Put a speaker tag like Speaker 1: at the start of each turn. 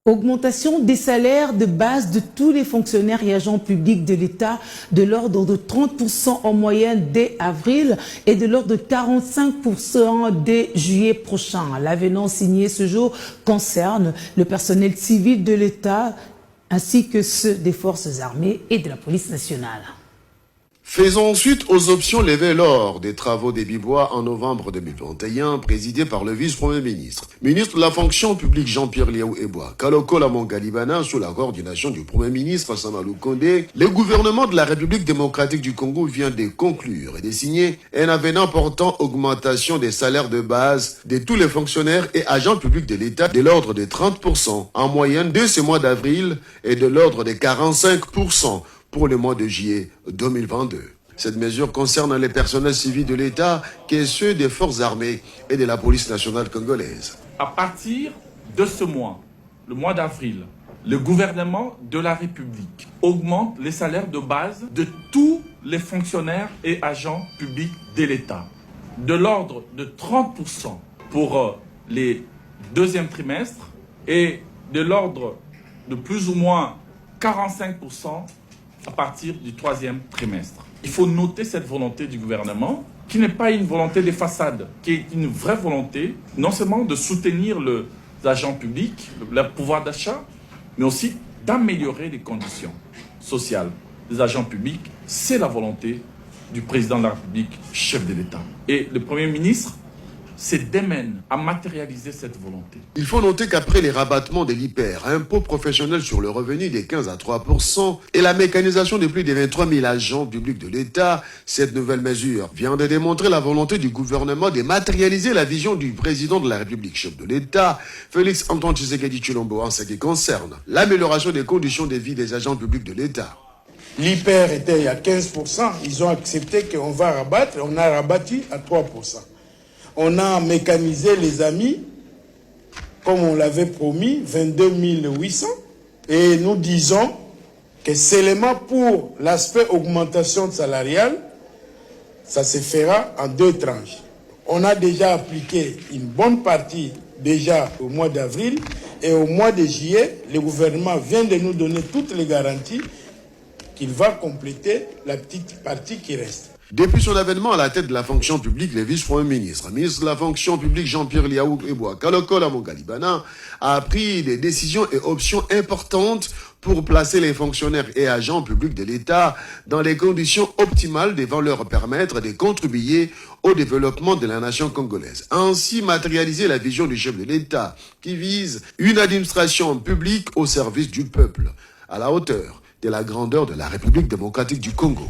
Speaker 1: Augmentation des salaires de base de tous les fonctionnaires et agents publics de l'État de l'ordre de 30% en moyenne dès avril et de l'ordre de 45% dès juillet prochain. L'avenant signé ce jour concerne le personnel civil de l'État ainsi que ceux des forces armées et de la police nationale.
Speaker 2: Faisons suite aux options levées lors des travaux des Bibois en novembre 2021, présidés par le vice-premier ministre. Ministre de la fonction publique Jean-Pierre Liaou Eboua, Kaloko Lamongalibana, sous la coordination du premier ministre Samalou Kondé, le gouvernement de la République démocratique du Congo vient de conclure et de signer un avenant portant augmentation des salaires de base de tous les fonctionnaires et agents publics de l'État de l'ordre de 30% en moyenne de ce mois d'avril et de l'ordre de 45% pour le mois de juillet 2022. Cette mesure concerne les personnels civils de l'État et ceux des forces armées et de la police nationale congolaise.
Speaker 3: À partir de ce mois, le mois d'avril, le gouvernement de la République augmente les salaires de base de tous les fonctionnaires et agents publics de l'État, de l'ordre de 30% pour les deuxièmes trimestres et de l'ordre de plus ou moins 45% à partir du troisième trimestre. Il faut noter cette volonté du gouvernement, qui n'est pas une volonté de façade, qui est une vraie volonté, non seulement de soutenir les agents publics, leur pouvoir d'achat, mais aussi d'améliorer les conditions sociales des agents publics. C'est la volonté du président de la République, chef de l'État. Et le Premier ministre se démène à matérialiser cette volonté.
Speaker 2: Il faut noter qu'après les rabattements de l'IPER, impôt professionnel sur le revenu des 15 à 3% et la mécanisation de plus de 23 000 agents publics de l'État, cette nouvelle mesure vient de démontrer la volonté du gouvernement de matérialiser la vision du président de la République, chef de l'État, Félix Antoine Tshisekedi Tshilombo, en ce qui concerne l'amélioration des conditions de vie des agents publics de l'État.
Speaker 4: L'IPER était à 15%, ils ont accepté qu'on va rabattre, on a rabattu à 3%. On a mécanisé les amis, comme on l'avait promis, 22 800. Et nous disons que seulement pour l'aspect augmentation salariale, ça se fera en 2 tranches. On a déjà appliqué une bonne partie déjà au mois d'avril et au mois de juillet, le gouvernement vient de nous donner toutes les garanties qu'il va compléter la petite partie qui reste.
Speaker 2: Depuis son avènement à la tête de la fonction publique, le vice-premier ministre, ministre de la fonction publique Jean-Pierre Liaou Eboua, Kaloko Lamongalibana, a pris des décisions et options importantes pour placer les fonctionnaires et agents publics de l'État dans les conditions optimales devant leur permettre de contribuer au développement de la nation congolaise. Ainsi matérialiser la vision du chef de l'État qui vise une administration publique au service du peuple, à la hauteur de la grandeur de la République démocratique du Congo.